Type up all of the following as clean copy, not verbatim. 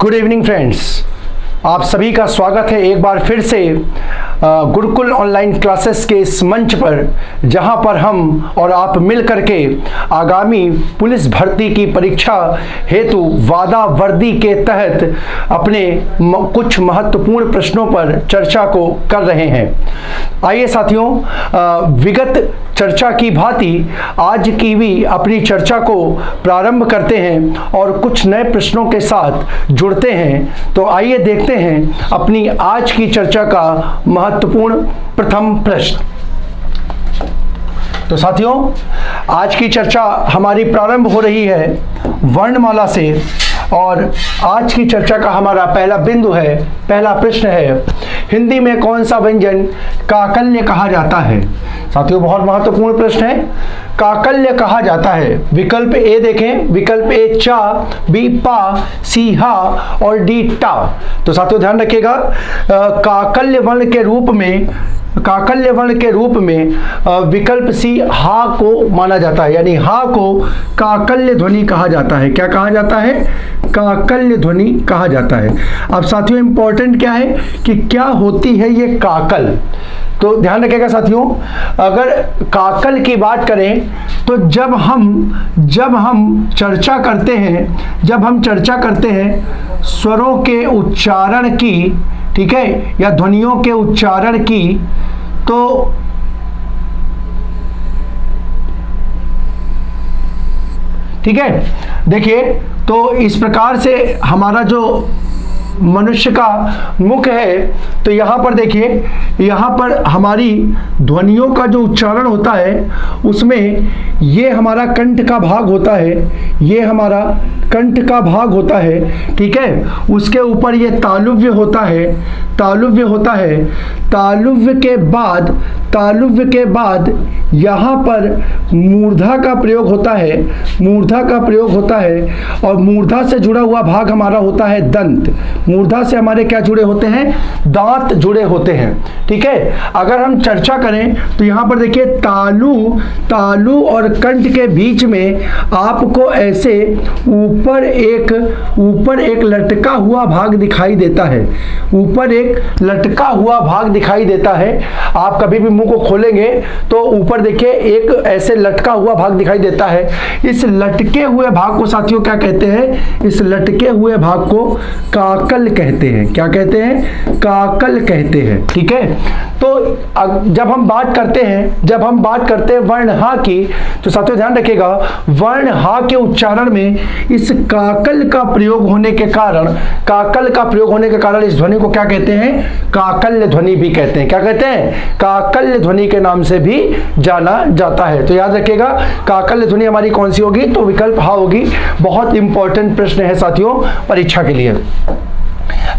Good evening friends, आप सभी का स्वागत है एक बार फिर से गुरुकुल ऑनलाइन क्लासेस के इस मंच पर, जहां पर हम और आप मिल करके आगामी पुलिस भर्ती की परीक्षा हेतु वादा वर्दी के तहत अपने कुछ महत्वपूर्ण प्रश्नों पर चर्चा को कर रहे हैं। आइए साथियों, विगत चर्चा की भांति आज की भी अपनी चर्चा को प्रारंभ करते हैं और कुछ नए प्रश्नों के साथ जुड़ते हैं। तो आइए देखते हैं अपनी आज की चर्चा का महत्वपूर्ण प्रथम प्रश्न। तो साथियों, आज की चर्चा हमारी प्रारंभ हो रही है वर्णमाला से और आज की चर्चा का हमारा पहला बिंदु है, पहला प्रश्न है, हिंदी में कौन सा व्यंजन काकल्य कहा जाता है। साथियों, बहुत महत्वपूर्ण प्रश्न है। काकल्य कहा जाता है। विकल्प ए देखें, विकल्प ए चा, बी पा, सी हा और डी टा। तो साथियों ध्यान रखिएगा, काकल्य वर्ण के रूप में विकल्प सी हा को माना जाता है, यानी हा को काकल्य ध्वनि कहा जाता है। क्या कहा जाता है? काकल्य ध्वनि कहा जाता है। अब साथियों इंपॉर्टेंट क्या है कि क्या होती है ये काकल। तो ध्यान रखिएगा साथियों, अगर काकल की बात करें तो जब हम चर्चा करते हैं स्वरों के उच्चारण की, ठीक है, या ध्वनियों के उच्चारण की, तो ठीक है, देखिए, तो इस प्रकार से हमारा जो मनुष्य का मुख है, तो यहाँ पर देखिए, यहाँ पर हमारी ध्वनियों का जो उच्चारण होता है उसमें ये हमारा कंठ का भाग होता है, ये हमारा कंठ का भाग होता है, ठीक है। उसके ऊपर ये तालुव्य होता है, तालुव्य के बाद यहाँ पर मूर्धा का प्रयोग होता है, और मूर्धा से जुड़ा हुआ भाग हमारा होता है दंत। मूर्धा से हमारे क्या जुड़े होते हैं? दांत जुड़े होते हैं, ठीक है। अगर हम चर्चा करें तो यहाँ पर देखिए, तालु और कंठ के बीच में आपको ऐसे ऊपर एक लटका हुआ भाग दिखाई देता है। आप कभी भी मुंह को खोलेंगे तो ऊपर देखिए एक ऐसे लटका हुआ भाग दिखाई देता है। इस लटके हुए भाग को साथियों क्या कहते हैं? इस लटके हुए भाग को काकल कहते हैं। क्या कहते हैं? काकल कहते हैं, ठीक है। तो जब हम बात करते हैं वर्ण हा की, तो साथियों ध्यान रखिएगा, वर्ण हा के उच्चारण में इस काकल का प्रयोग होने के कारण इस ध्वनि को क्या कहते हैं? काकल्य ध्वनि भी कहते हैं। क्या कहते हैं? काकल्य ध्वनि के नाम से भी जाना जाता है। तो याद रखिएगा, काकल्य ध्वनि हमारी कौन सी होगी? तो विकल्प हा होगी। बहुत इंपॉर्टेंट प्रश्न है साथियों परीक्षा के लिए।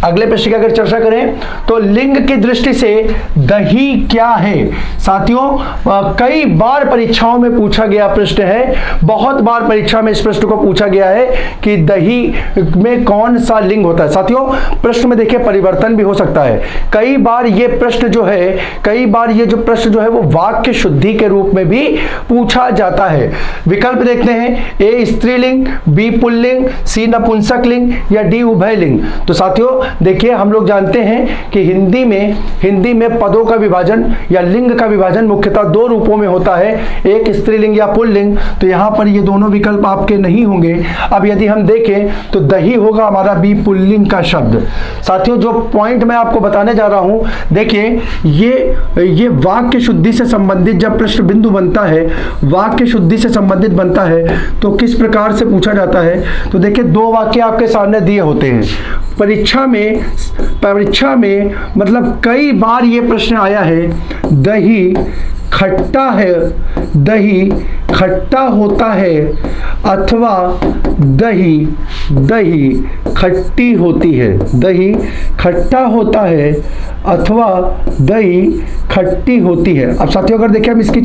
अगले प्रश्न की अगर चर्चा करें तो लिंग की दृष्टि से दही क्या है। साथियों कई बार परीक्षाओं में पूछा गया प्रश्न है, बहुत बार परीक्षा में इस प्रश्न को पूछा गया है कि दही में कौन सा लिंग होता है। साथियों प्रश्न में देखिए परिवर्तन भी हो सकता है। कई बार ये प्रश्न जो है वो वाक्य शुद्धि के रूप में भी पूछा जाता है। विकल्प देखते हैं, ए स्त्रीलिंग, बी पुल्लिंग, सी नपुंसक लिंग या डी उभय लिंग। तो साथियों देखिए, हम लोग जानते हैं कि हिंदी में पदों का विभाजन या लिंग का विभाजन मुख्यतः दो रूपों में होता है, एक स्त्रीलिंग या पुल्लिंग। तो यहाँ पर ये दोनों विकल्प आपके नहीं होंगे। अब यदि हम देखें तो दही होगा हमारा बी पुल्लिंग का शब्द। साथियों जो पॉइंट मैं आपको बताने जा रहा हूं, देखिए ये वाक्य शुद्धि से संबंधित जब प्रश्न बिंदु बनता है, वाक्य शुद्धि से संबंधित बनता है, तो किस प्रकार से पूछा जाता है। तो देखिए दो वाक्य आपके सामने दिए होते हैं। परीक्षा में मतलब कई बार ये प्रश्न आया है, दही खट्टा होता है अथवा दही खट्टी होती है। दही खट्टा होता है अथवा दही खट्टी होती है। अब साथियों अगर देखिए हम इसकी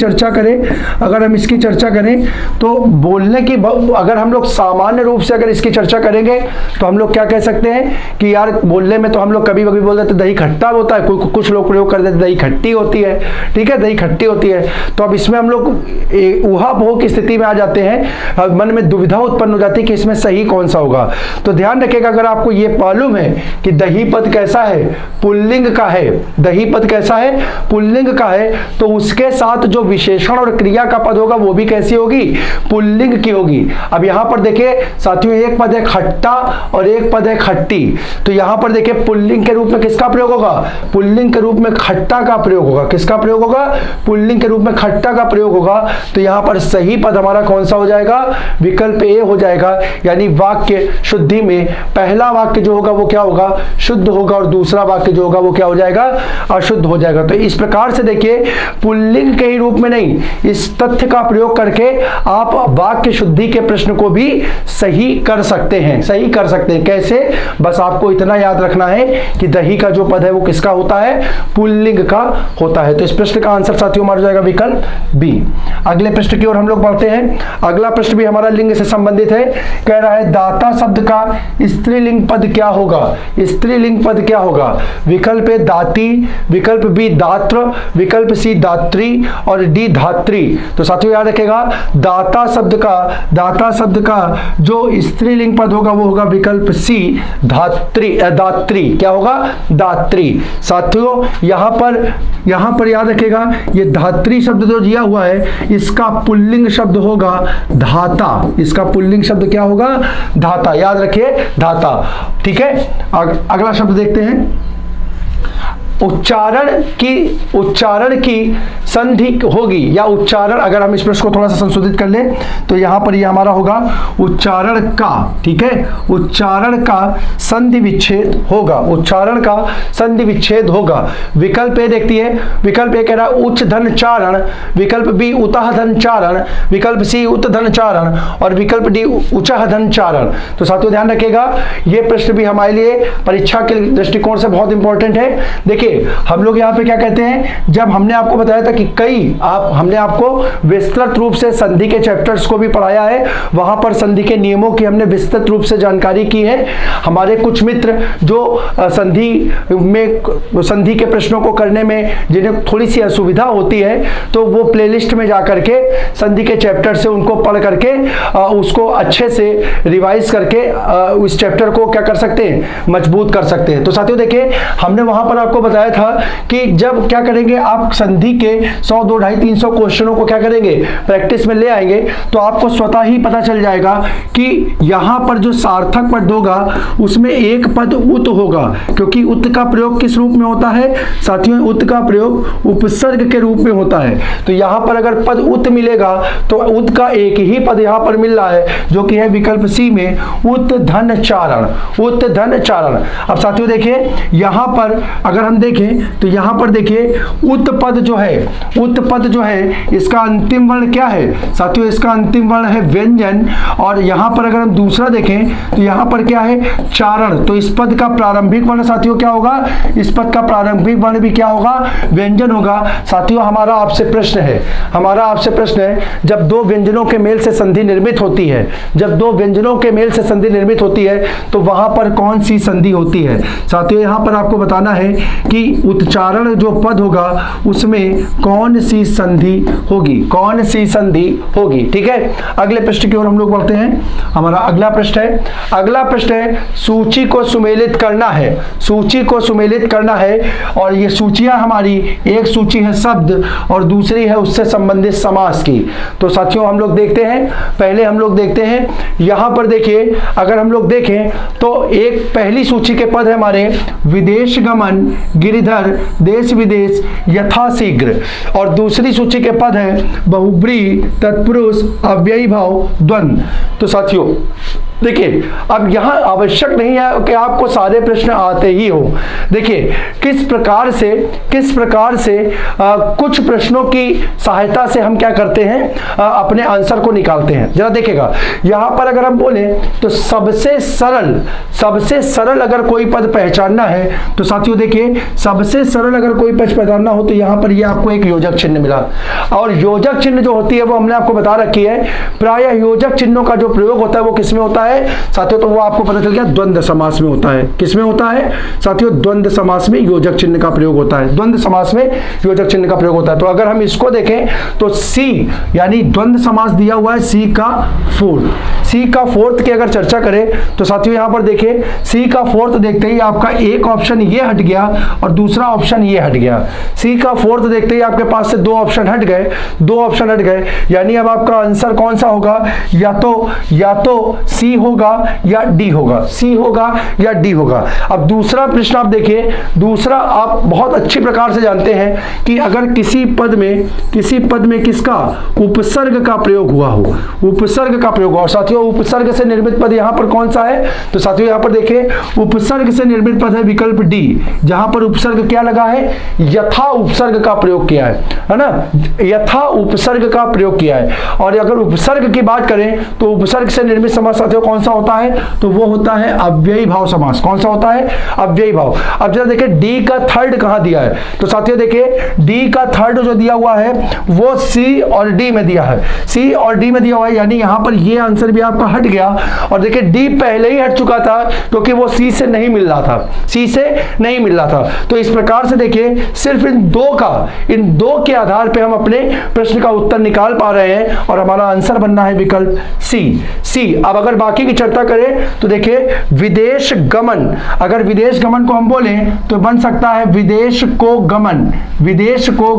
चर्चा करें तो बोलने की, अगर हम लोग सामान्य रूप से अगर इसकी चर्चा करेंगे तो हम लोग क्या कह सकते हैं कि यार बोलने में तो हम लोग कभी कभी बोल देते दही खट्टा होता है, कुछ लोग प्रयोग कर देते दही खट्टी होती है, ठीक है, दही खट्टी होती है। तो अब इसमें हम लोग ऊहापोह की स्थिति में आ जाते हैं, मन में दुविधा उत्पन्न हो जाती है कि इसमें सही कौन सा होगा। तो ध्यान रखिएगा, अगर आपको ये मालूम है कि दही पद कैसा है, पुल्लिंग का है, दही पद कैसा है, पुल्लिंग का है, तो उसके साथ जो विशेषण और क्रिया का पद होगा वो भी कैसी होगी, पुल्लिंग की होगी। अब यहां पर देखिए साथियों, एक पद है खट्टा और एक पद है खट्टी, तो यहां पर देखिए पुल्लिंग के रूप में किसका प्रयोग होगा, पुल्लिंग के रूप में खट्टा का प्रयोग होगा। किसका प्रयोग होगा, पुल्लिंग के रूप में खट्टा का प्रयोग होगा। तो यहां पर सही पद हमारा कौन सा हो जाएगा, विकल्प ए हो जाएगा। यानी वाक्य शुद्धि में पहला वाक्य जो होगा वो क्या होगा, शुद्ध होगा, और दूसरा वाक्य जो होगा वो क्या हो जाएगा, अशुद्ध हो जाएगा। तो इस प्रकार से देखिए पुल्लिंग के ही रूप में नहीं, इस तथ्य का प्रयोग करके आप वाक्य शुद्धि के प्रश्न को भी सही कर सकते हैं, सही कर सकते हैं। कैसे, बस आपको इतना याद रखना है कि दही का जो पद है वो किसका होता है, पुल्लिंग का होता है। तो इस प्रश्न का आंसर साथियों हमारा जाएगा विकल्प बी। अगले प्रश्न की ओर हम लोग बढ़ते हैं। अगला प्रश्न भी हमारा लिंग से संबंधित है। कह रहा है दाता शब्द का स्त्रीलिंग पद क्या होगा, स्त्रीलिंग पद क्या होगा। विकल्प ए दाती, विकल्प बी दात्र, विकल्प सी दात्री और डी धात्री। तो साथियों याद रखेगा, दाता शब्द का जो स्त्रीलिंग पद होगा वो होगा विकल्प सी धात्री, दात्री। क्या होगा, दात्री। साथियों यहां पर याद रखेगा, ये धात्री शब्द जो दिया हुआ है इसका पुल्लिंग शब्द होगा धाता, इसका पुल्लिंग शब्द क्या होगा, धाता। याद रखिए धाता, ठीक है। अगला शब्द देखते हैं। उच्चारण की संधि होगी, या उच्चारण, अगर हम इस प्रश्न को थोड़ा सा संशोधित कर लें तो यहां पर ये हमारा होगा उच्चारण का, ठीक है, उच्चारण का संधि विच्छेद होगा, उच्चारण का संधि विच्छेद होगा। विकल्प ए देखती है, विकल्प ए कह रहा है उच्च धन चारण, विकल्प बी उतः धन चारण, विकल्प सी उत धन चारण और विकल्प डी उचः धन चारण। तो साथियों ध्यान रखिएगा, ये प्रश्न भी हमारे लिए परीक्षा के दृष्टिकोण से बहुत इंपॉर्टेंट है। देखिए हम लोग यहाँ पे क्या कहते हैं, जब हमने आपको बताया था कि हमने आपको विस्तृत रूप से संधि के चैप्टर्स को भी पढ़ाया है, वहां पर संधि के नियमों की हमने विस्तृत रूप से जानकारी की है। हमारे कुछ मित्र जो संधि के प्रश्नों को करने में जिन्हें थोड़ी सी असुविधा होती है, तो वो प्लेलिस्ट में जाकर के संधि के चैप्टर से उनको पढ़ करके उसको अच्छे से रिवाइज करके उस चैप्टर को क्या कर सकते हैं, मजबूत कर सकते हैं। तो साथियों देखिए हमने वहां पर आपको बताया था कि जब क्या करेंगे आप संधि के 100, 200, 300 क्वेश्चनों को क्या करेंगे, प्रैक्टिस में ले आएंगे, तो आपको स्वतः ही पता चल जाएगा कि यहां पर जो सार्थक पद होगा उसमें एक पद उत होगा, क्योंकि उत का प्रयोग किस रूप में होता है साथियों, उत का प्रयोग उपसर्ग के रूप में होता है। तो यहां पर अगर पद उत मिलेगा तो उत का एक ही पद यहां पर मिल रहा है जो कि है विकल्प सी में उत धन चारण, उत धन चारण। अब साथियों देखिए यहां पर अगर हम देखें तो यहां पर देखिए उत पद जो है इसका अंतिम वर्ण क्या है साथियों, इसका अंतिम वर्ण है व्यंजन। और यहां पर अगर हम दूसरा देखें तो यहां पर क्या है, चारण। तो इस पद का प्रारंभिक वर्ण साथियों क्या होगा, इस पद का प्रारंभिक वर्ण भी क्या होगा, व्यंजन होगा। साथियों हमारा आपसे प्रश्न है, जब दो व्यंजनों के मेल से संधि निर्मित होती है, तो वहां पर कौन सी संधि होती है साथियों, यहां पर आपको बताना है कि उच्चारण जो पद होगा उसमें कौन सी संधि होगी, ठीक है। अगले प्रश्न की ओर हम लोग बढ़ते हैं। हमारा अगला प्रश्न है सूची को सुमेलित करना है, और ये सूचियां हमारी, एक सूची है शब्द और दूसरी है उससे संबंधित समास की। तो साथियों हम लोग देखते हैं, पहले हम लोग देखते हैं यहां पर देखिए, अगर हम लोग देखें तो एक पहली सूची के पद है हमारे विदेश गमन, गिरिधर, देश विदेश, यथाशीघ्र, और दूसरी सूची के पद है बहुब्री, तत्पुरुष, अव्ययी भाव, द्वंद्व। तो साथियों देखिए अब यहां आवश्यक नहीं है कि आपको सारे प्रश्न आते ही हो। देखिए किस प्रकार से कुछ प्रश्नों की सहायता से हम क्या करते हैं, अपने आंसर को निकालते हैं। जरा देखिएगा यहां पर अगर हम बोले तो सबसे सरल अगर कोई पद पहचानना है तो साथियों देखिए सबसे सरल अगर कोई पद पहचानना हो तो यहां पर ये आपको एक योजक चिन्ह मिला, और योजक चिन्ह जो होती है वो हमने आपको बता रखी है। प्रायः योजक चिन्हों का जो प्रयोग होता है वो किसमें होता है साथियों, तो वो आपको पता चल गया द्वंद्व समास में होता है। किसमें होता है साथियों, द्वंद्व समास में योजक चिन्ह का प्रयोग होता है। द्वंद्व समास में योजक चिन्ह का प्रयोग होता है। तो अगर हम इसको देखें तो सी यानी द्वंद्व समास दिया हुआ है सी का फोर्थ की अगर चर्चा करें तो साथियों यहां पर देखिए सी का फोर्थ देखते ही आपका एक ऑप्शन ये हट गया और दूसरा ऑप्शन ये हट गया। सी का फोर्थ देखते ही आपके पास से दो ऑप्शन हट गए, यानी अब आपका आंसर कौन सा होगा, या तो सी होगा या डी होगा। अब दूसरा प्रश्न आप देखिए, दूसरा आप बहुत अच्छी प्रकार से जानते हैं कि अगर किसी पद में किसका उपसर्ग का प्रयोग हुआ हो, और साथियों उपसर्ग से निर्मित पद यहां पर कौन सा है, तो साथियों यहां पर देखिए उपसर्ग से निर्मित पद है विकल्प डी, जहां पर उपसर्ग क्या लगा है, यथा उपसर्ग का प्रयोग किया है ना, यथा उपसर्ग का प्रयोग किया है। और अगर उपसर्ग की बात करें तो उपसर्ग से निर्मित समास साथियों कौन सा होता है, तो वो होता है अव्ययी भाव समास। कौन सा होता है, अव्ययी भाव। अब जरा देखिए डी का थर्ड कहां दिया है, तो साथियों देखिए डी का थर्ड जो दिया हुआ है वो सी और डी में दिया है, यानी यहां पर ये आंसर भी आपका हट गया। और देखिए डी पहले ही हट चुका था क्योंकि वो सी से नहीं मिल रहा था, तो इस प्रकार से देखिए सिर्फ इन दो के आधार पे हम अपने प्रश्न का उत्तर निकाल पा रहे हैं और हमारा आंसर बनना है विकल्प सी। अब अगर बाकी की चर्चा करें तो देखिए विदेश गमन, अगर विदेश गमन को हम बोलें तो बन सकता है विदेश को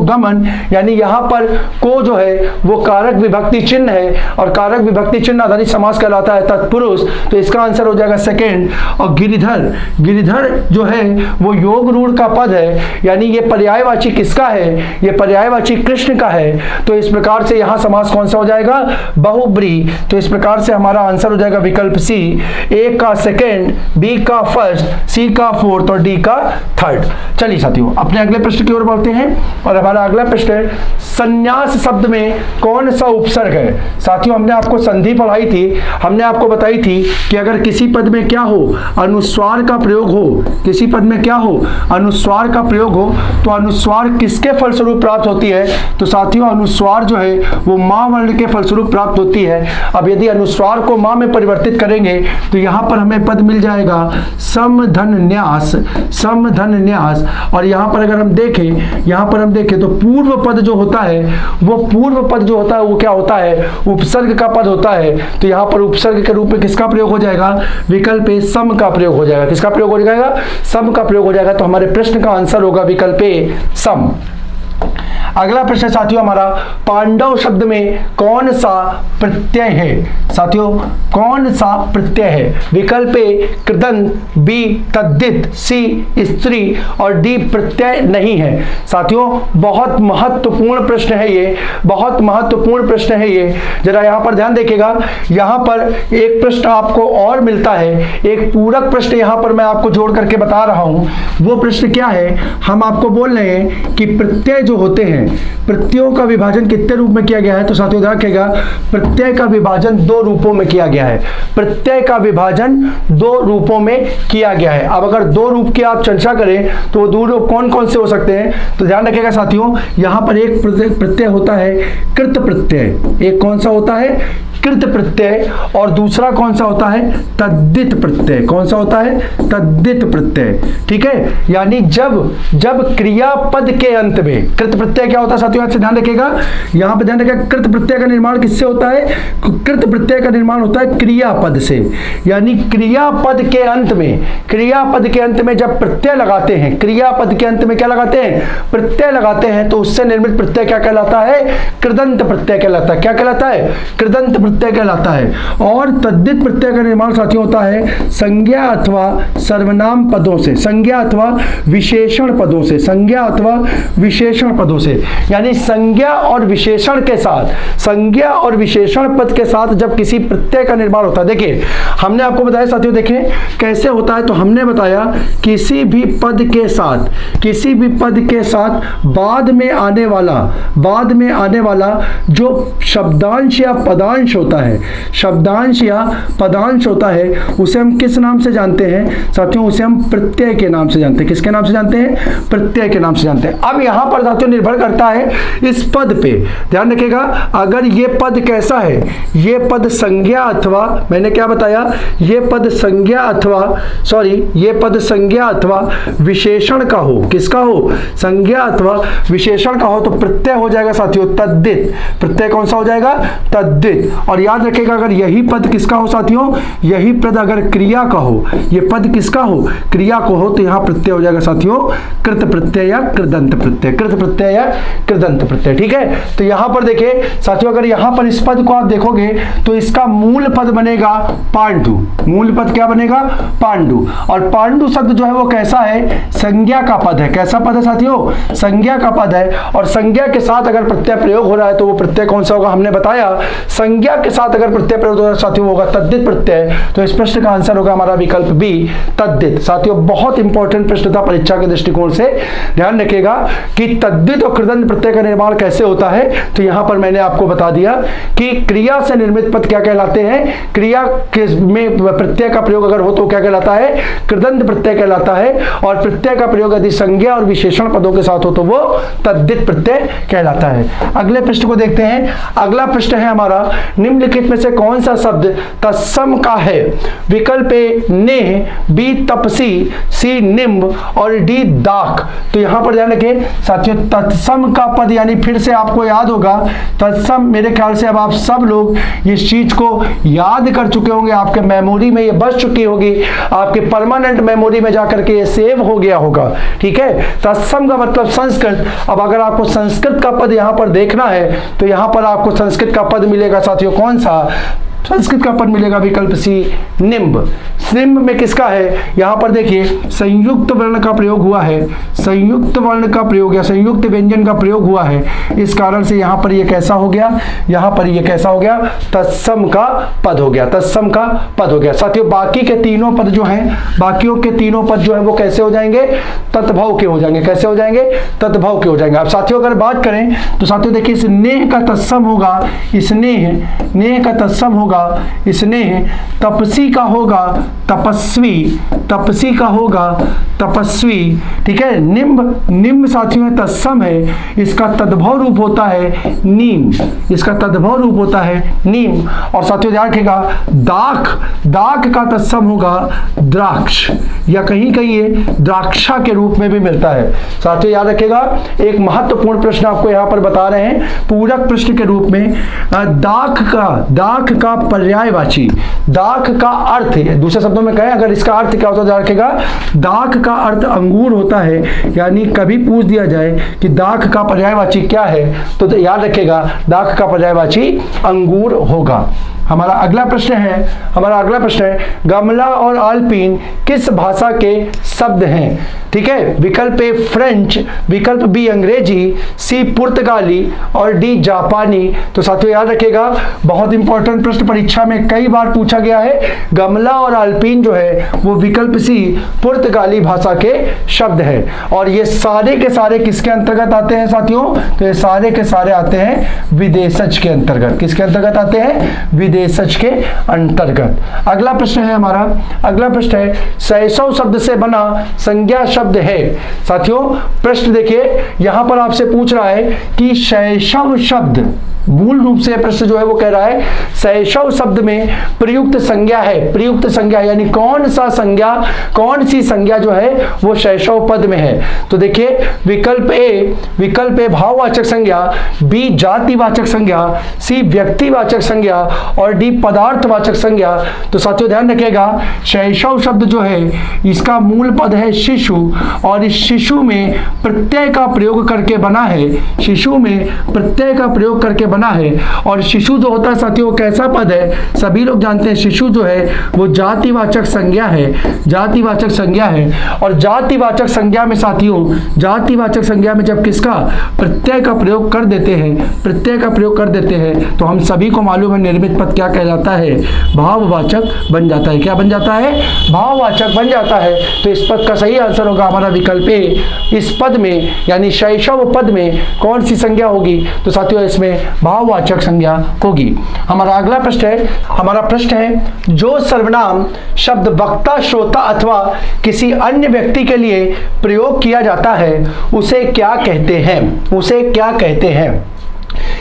गमन, यानी यहां पर को जो है वो कारक विभक्ति चिन्ह है और कारक विभक्ति चिन्ह आधारित समास कहलाता है तत्पुरुष, तो इसका आंसर हो जाएगा सेकंड। और गिरिधर जो है वो योग रूढ़ का पद है, यानी ये पर्यायवाची किसका है, ये पर्यायवाची कृष्ण का है, तो इस प्रकार से यहां समास कौन सा हो जाएगा, बहुब्री। तो इस प्रकार से हमारा आंसर हो जाएगा विकल्प सी, ए का सेकंड, बी का फर्स्ट, सी का फोर्थ और डी का थर्ड। चलिए साथियों अपने अगले प्रश्न की ओर बढ़ते हैं और हमारा अगला प्रश्न है संन्यास शब्द में कौन सा उपसर्ग है। साथियों हमने आपको संधि पढ़ाई थी, हमने आपको बताई थी कि अगर किसी पद में क्या हो, अनुस्वार का प्रयोग हो, किसी पद में क्या हो, अनुस्वार का प्रयोग हो, तो अनुस्वार किसके फलस्वरूप प्राप्त होती है, तो साथियों अनुस्वार जो है वो मां वर्ण के फलस्वरूप प्राप्त होती है। अब यदि अनुस्वार को मां में परिवर्तित करेंगे तो यहां पर हमें पद मिल जाएगा समधन्यास। और यहां पर अगर हम देखें तो पूर्व पद जो होता है वो क्या होता है, उपसर्ग का पद होता है, तो यहां पर उपसर्ग के रूप में किसका प्रयोग हो जाएगा, विकल्प ए सम का प्रयोग हो जाएगा। किसका प्रयोग हो जाएगा, सम का प्रयोग हो जाएगा। तो हमारे प्रश्न का आंसर होगा विकल्प ए सम। अगला प्रश्न साथियों हमारा पांडव शब्द में कौन सा प्रत्यय है। साथियों कौन सा प्रत्यय है, विकल्प ए कृदंत, बी तद्धित, सी स्त्री और डी प्रत्यय नहीं है। साथियों बहुत महत्वपूर्ण प्रश्न है ये, जरा यहां पर ध्यान देखिएगा। यहां पर एक प्रश्न आपको और मिलता है, एक पूरक प्रश्न यहां पर मैं आपको जोड़ करके बता रहा हूं। वो प्रश्न क्या है, हम आपको बोल रहे हैं कि प्रत्यय जो होते हैं, प्रत्ययों का विभाजन कितने रूप में किया गया है, तो साथियों ध्यान रखिएगा प्रत्यय का विभाजन दो रूपों में किया गया है। प्रत्यय का विभाजन दो रूपों में किया गया है। अब अगर दो रूप की आप चर्चा करें तो वो दो रूप कौन कौन से हो सकते हैं, तो ध्यान रखिएगा साथियों यहां पर एक प्रत्यय होता है कृत प्रत्यय, एक कौन सा होता है, कृत प्रत्यय, और दूसरा कौन सा होता है, तद्धित प्रत्यय। कौन सा होता है, तद्धित प्रत्यय। ठीक है, यानी जब क्रियापद के अंत में कृत प्रत्यय क्या होता है साथियों, से ध्यान रखिएगा, यहां पे ध्यान रखिएगा कृत प्रत्यय का निर्माण किससे होता है, कृत प्रत्यय का निर्माण होता है क्रियापद से। यानी क्रियापद के अंत में जब प्रत्यय लगाते हैं, क्रियापद के अंत में क्या लगाते हैं, प्रत्यय लगाते हैं, तो उससे निर्मित प्रत्यय क्या कहलाता है, कृदंत प्रत्यय कहलाता है। क्या कहलाता है, कृदंत प्रत्यय कहलाता है। और तद्धित प्रत्यय का निर्माण साथियों होता है संज्ञा अथवा सर्वनाम पदों से, संज्ञा अथवा विशेषण पदों से, यानी संज्ञा और विशेषण पद के साथ जब किसी प्रत्यय का निर्माण होता है। देखिए हमने आपको बताया साथियों, देखें कैसे होता है। तो हमने बताया किसी भी पद के साथ बाद में आने वाला जो शब्दांश या पदांश होता है, उसे हम किस नाम से जानते हैं साथियों? उसे हम प्रत्यय के नाम से जानते हैं। किसके नाम से जानते हैं? प्रत्यय के नाम से जानते हैं। अब यहां पर साथियों निर्भर करता है इस पद पे, ध्यान रखिएगा। अगर ये पद कैसा है, ये पद संज्ञा अथवा, मैंने क्या बताया, ये पद संज्ञा अथवा विशेषण का हो। किसका हो? संज्ञा अथवा विशेषण का हो तो प्रत्यय हो जाएगा साथियों तद्धित। प्रत्यय कौन सा हो जाएगा? तद्धित। और याद रखिएगा अगर यही पद किसका हो साथियों, यही पद अगर क्रिया का हो, ये पद किसका हो? क्रिया को हो, तो यहां प्रत्यय हो जाएगा साथियों कृत प्रत्यय या कृदंत प्रत्यय। कृत प्रत्यय या कृदंत प्रत्यय, ठीक है। तो यहां पर देखिए साथियों, अगर यहां पर इस पद को आप देखोगे तो इसका मूल पद बनेगा पांडु। मूल पद क्या बनेगा? पांडु। और पांडु शब्द जो है वो कैसा है? संज्ञा का पद है। कैसा पद है साथियों? संज्ञा का पद है। और संज्ञा के साथ अगर प्रत्यय प्रयोग हो रहा है तो वो प्रत्यय कौन सा होगा? हमने बताया संज्ञा के साथ अगर प्रत्यय प्रयोग हो रहा है साथियों होगा तद्धित प्रत्यय। तो इस प्रश्न का आंसर होगा हमारा विकल्प बी, तद्धित। साथियों बहुत इंपॉर्टेंट प्रश्न था परीक्षा के दृष्टिकोण से। ध्यान रखिएगा कि तद्धित और कृदंत प्रत्यय का निर्माण कैसे होता है। तो यहां पर मैंने आपको बता दिया कि क्रिया से निर्मित पद क्या कहलाते हैं? क्रिया में प्रत्यय का प्रयोग अगर हो तो क्या कहलाता है? कृदंत प्रत्यय कहलाता है। और प्रत्यय का प्रयोग यदि संज्ञा और विशेषण पदों के साथ हो तो वो तद्धित प्रत्यय कहलाता है। अगले प्रश्न को देखते हैं। अगला प्रश्न है हमारा, निम्नलिखित में से कौन सा शब्द तत्सम का है? विकल्प ए नेह, बी तपसी, सी निम्ब और डी दाख। तो यहां पर ध्यान रखें साथियों, तत्सम का पद यानी फिर से आपको याद होगा तत्सम, मेरे ख्याल से अब आप सब लोग इस चीज को याद कर चुके होंगे, आपके मेमोरी में ये बस चुकी होगी, आपके परमानेंट मेमोरी में जाकर के ये सेव हो गया होगा, ठीक है। तत्सम का मतलब संस्कृत। अब अगर आपको संस्कृत का पद यहां पर देखना है तो यहां पर आपको संस्कृत का पद मिलेगा साथियों, कौन सा? संस्कृत का पद मिलेगा विकल्प सी, निम्ब। निम्ब में किसका है? यहां पर देखिए संयुक्त वर्ण का प्रयोग हुआ है, संयुक्त वर्ण का प्रयोग या संयुक्त व्यंजन का प्रयोग हुआ है। इस कारण से यहां पर ये कैसा हो गया? यहां पर ये कैसा हो गया? तत्सम का पद हो गया, तत्सम का पद हो गया। साथियों बाकी के तीनों पद जो हैं, बाकियों के तीनों पद जो है वो कैसे हो जाएंगे? तत्भव के हो जाएंगे। कैसे हो जाएंगे? तत्भव के हो जाएंगे। अब साथियों अगर बात करें तो साथियों देखिए स्नेह का तत्सम होगा, स्नेह, नेह का तत्सम होगा स्नेह, तपसी का होगा तपस्वी, तपसी का होगा तपस्वी, ठीक है। निम्ब, निम्ब साथियों में तत्सम है, इसका तद्भव रूप होता है नीम, इसका तद्भव रूप होता है नीम। और साथियों ध्यान रखिएगा दाख, दाख का तत्सम होगा द्राक्ष या कहीं कहीं ये द्राक्षा के रूप में भी मिलता है। साथियों याद रखिएगा एक महत्वपूर्ण प्रश्न आपको यहां पर बता रहे हैं पूरक प्रश्न के रूप में। दाख का पर्यायवाची, दाख का अर्थ, दूसरे शब्दों में कहें अगर इसका अर्थ क्या होता है ध्यान रखिएगा, दाख का अर्थ अंगूर होता है। यानी कभी पूछ दिया जाए कि दाख का पर्यायवाची क्या है तो याद रखिएगा दाख का पर्यायवाची अंगूर होगा। हमारा अगला प्रश्न है गमला और आल्पिन किस भाषा के शब्द हैं? ठीक है, विकल्प ए फ्रेंच, विकल्प बी अंग्रेजी, सी पुर्तगाली और डी जापानी। तो साथियों याद रखिएगा बहुत इंपॉर्टेंट प्रश्न परीक्षा में कई बार पूछा गया है। गमला और आल्पिन जो है वो विकल्प सी पुर्तगाली भाषा के शब्द है। और ये सारे के सारे किसके अंतर्गत आते हैं साथियों? तो ये सारे के सारे आते हैं विदेशज के अंतर्गत। किसके अंतर्गत आते हैं? विदेशज के अंतर्गत। अगला प्रश्न है हमारा, अगला प्रश्न है शैशव शब्द से बना संज्ञा शब्द है। साथियों प्रश्न देखिए यहां पर आपसे पूछ रहा है कि शैशव शब्द, मूल रूप से प्रश्न जो है वो कह रहा है शैशव शब्द में प्रयुक्त संज्ञा है। प्रयुक्त संज्ञा यानी कौन सा संज्ञा, कौन सी संज्ञा जो है वो शैशव पद में है। तो देखिए विकल्प ए भाववाचक संज्ञा, बी जातिवाचक संज्ञा, सी व्यक्तिवाचक संज्ञा और डी पदार्थवाचक संज्ञा। तो साथियों ध्यान रखिएगा शैशव शब्द जो है इसका मूल पद है शिशु और इस शिशु में प्रत्यय का प्रयोग करके बना है। शिशु में प्रत्यय का प्रयोग करके बना है। और शिशु जो होता है साथियों वो कैसा पद है, सभी लोग जानते हैं शिशु जो है वो जातिवाचक संज्ञा है, जातिवाचक संज्ञा है। और जातिवाचक संज्ञा में साथियों, जातिवाचक संज्ञा में जब किसका प्रत्यय का प्रयोग कर देते हैं, प्रत्यय का प्रयोग कर देते हैं तो हम सभी को मालूम है निर्मित पद क्या कहलाता है, भाववाचक बन जाता है। क्या बन जाता है, भाववाचक बन जाता है। तो इस पद का सही आंसर होगा हमारा विकल्प ए। इस पद में यानी शैशव पद में कौन सी संज्ञा होगी, तो साथियों इसमें भाववाचक संज्ञा होगी। हमारा अगला प्रश्न है, हमारा प्रश्न है जो सर्वनाम शब्द वक्ता, श्रोता अथवा किसी अन्य व्यक्ति के लिए प्रयोग किया जाता है उसे क्या कहते हैं, उसे क्या कहते हैं।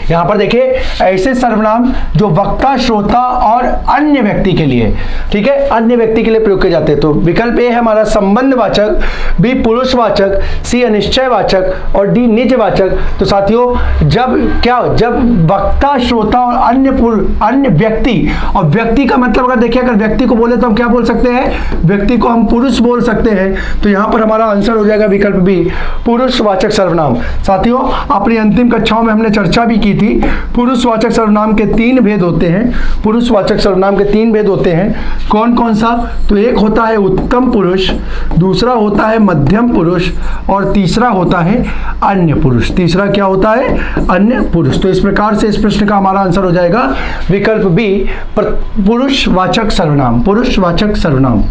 यहां पर देखिए ऐसे सर्वनाम जो वक्ता, श्रोता और अन्य व्यक्ति के लिए, ठीक है, अन्य व्यक्ति के लिए प्रयोग किए जाते हैं। तो विकल्प ए है हमारा संबंधवाचक, बी पुरुषवाचक, सी अनिश्चयवाचक और डी निजवाचक। तो साथियों जब क्या, जब वक्ता, श्रोता और अन्य व्यक्ति, और व्यक्ति का मतलब अगर देखिए अगर व्यक्ति को बोले तो हम क्या बोल सकते हैं, व्यक्ति को हम पुरुष बोल सकते हैं। तो यहां पर हमारा आंसर हो जाएगा विकल्प बी, पुरुषवाचक सर्वनाम। साथियों अपनी अंतिम कक्षाओं में हमने चर्चा भी की थी, पुरुषवाचक सर्वनाम के 3 भेद होते हैं। पुरुषवाचक सर्वनाम के 3 भेद होते हैं, कौन कौन सा, तो एक होता है उत्तम पुरुष, दूसरा होता है मध्यम पुरुष और तीसरा होता है अन्य पुरुष। तीसरा क्या होता है, अन्य पुरुष। तो इस प्रकार से इस प्रश्न का हमारा आंसर हो जाएगा विकल्प बी, पुरुषवाचक सर्वनाम, पुरुषवाचक सर्वनाम।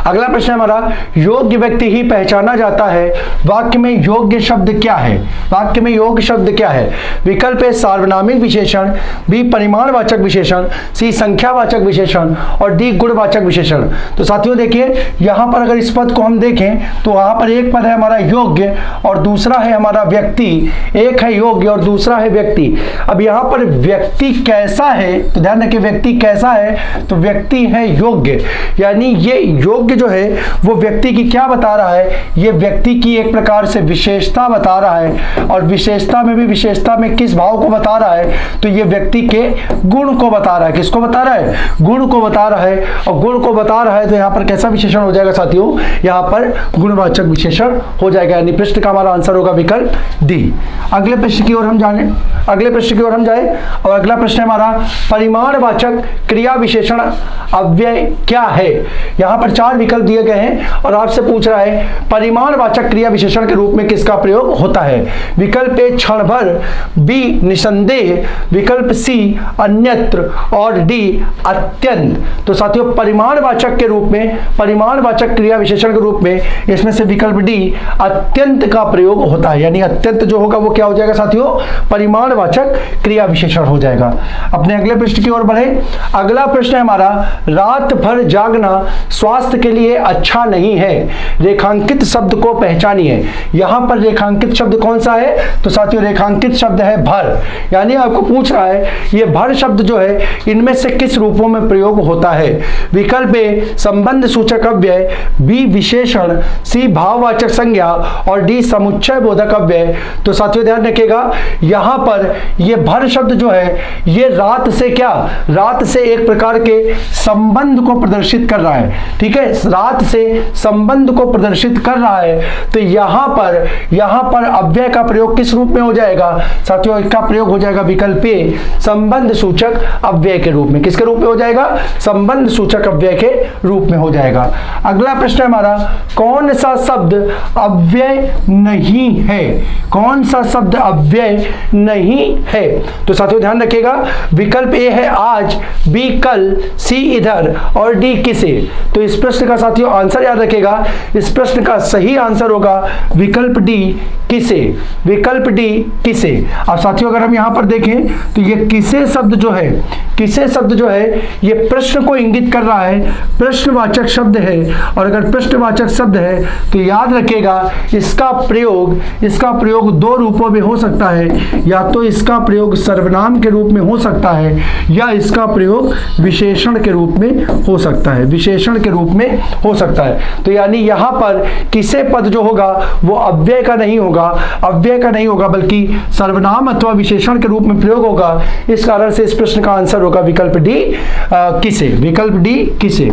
अगला प्रश्न हमारा योग्य व्यक्ति ही पहचाना जाता है, वाक्य में योग्य शब्द क्या है, वाक्य में योग्य शब्द क्या है। विकल्प है सार्वनामिक विशेषण, बी परिमाणवाचक विशेषण, सी संख्यावाचक विशेषण और डी गुणवाचक विशेषण। तो साथियों देखिए यहां पर अगर इस पद को हम देखें तो वहां पर एक पद है हमारा योग्य और दूसरा है हमारा व्यक्ति, एक है योग्य और दूसरा है व्यक्ति। अब यहां पर व्यक्ति कैसा है, तो ध्यान रखिए व्यक्ति कैसा है, तो व्यक्ति है योग्य, यानी ये योग्य जो है वो व्यक्ति की क्या बता रहा है, ये व्यक्ति की एक प्रकार से विशेषता बता रहा है। और विशेषता में भी, विशेषता में किस भाव को बता रहा है, तो ये व्यक्ति के गुण को बता रहा है। किसको बता रहा है, गुण को बता रहा है। और गुण को बता रहा है तो यहाँ पर कैसा विशेषण हो जाएगा साथियों, यहाँ पर गुणवाचक विशेषण हो जाएगा, यानी प्रश्न का हमारा आंसर होगा विकल्प डी। अगले प्रश्न की ओर हम जाने, अगले प्रश्न की ओर हम जाए और अगला प्रश्न है हमारा परिमाणवाचक क्रिया विशेषण अव्यय क्या है। यहाँ पर 4 विकल्प दिए गए हैं और आपसे पूछ रहा है परिमाणवाचक क्रिया विशेषण के रूप में किसका प्रयोग होता है। विकल्प ए क्षण भर, बी निसंदेह, विकल्प सी अन्यत्र और डी अत्यंत। तो साथियों परिमाणवाचक के रूप में, परिमाणवाचक क्रिया विशेषण के रूप में इसमें से विकल्प डी अत्यंत का प्रयोग होता है, यानी अत्यंत जो होगा वो क्या हो जाएगा साथियों, परिमाणवाचक क्रिया विशेषण हो जाएगा। अपने अगले प्रश्न की ओर बढ़े। अगला प्रश्न है हमारा रात भर जागना स्वास्थ्य के लिए अच्छा नहीं है, रेखांकित शब्द को पहचानिए। यहां पर रेखांकित शब्द कौन सा है, तो साथियों रेखांकित शब्द है भर, यानी आपको पूछ रहा है ये भर शब्द जो है इनमें से किस रूपों में प्रयोग होता है। विकल्प ए संबंध सूचक अव्यय, बी विशेषण, सी भाववाचक संज्ञा और डी समुच्चय बोधक अव्यय। तो साथियों ध्यान रखिएगा यहां पर ये भर शब्द जो है ये रात से क्या, रात से एक प्रकार के संबंध को प्रदर्शित कर रहा है, ठीक है, रात से संबंध को प्रदर्शित कर रहा है। तो यहां पर अव्यय का प्रयोग किस रूप में हो जाएगा साथियों, इसका प्रयोग हो जाएगा विकल्प ए संबंध सूचक अव्यय के रूप में। किसके रूप में हो जाएगा, संबंध सूचक अव्यय के रूप में हो जाएगा। अगला प्रश्न है हमारा कौन सा शब्द अव्यय नहीं है, कौन सा शब्द अव्यय नहीं है। तो साथियों ध्यान रखिएगा विकल्प ए है आज, बी कल, सी इधर और डी किसे। तो इस प्रश्न का साथियों आंसर याद रखिएगा, इस प्रश्न का सही आंसर होगा विकल्प डी किसे, विकल्प डी किसे। अब साथियों अगर हम यहां पर देखें तो ये किसे शब्द जो है, किसे शब्द जो है ये प्रश्न को इंगित कर रहा है, प्रश्नवाचक शब्द है। और अगर प्रश्नवाचक शब्द है तो याद रखिएगा इसका प्रयोग 2 रूपों में हो सकता है, या तो इसका प्रयोग सर्वनाम के रूप में हो सकता है या इसका प्रयोग विशेषण के रूप में हो सकता है, विशेषण के रूप रूप में हो सकता है। तो यानी यहां पर किसे पद जो होगा वो अव्यय का नहीं होगा, अव्यय का नहीं होगा, बल्कि सर्वनाम अथवा विशेषण के रूप में प्रयोग होगा। इस कारण से इस प्रश्न का आंसर होगा विकल्प डी किसे, विकल्प डी किसे।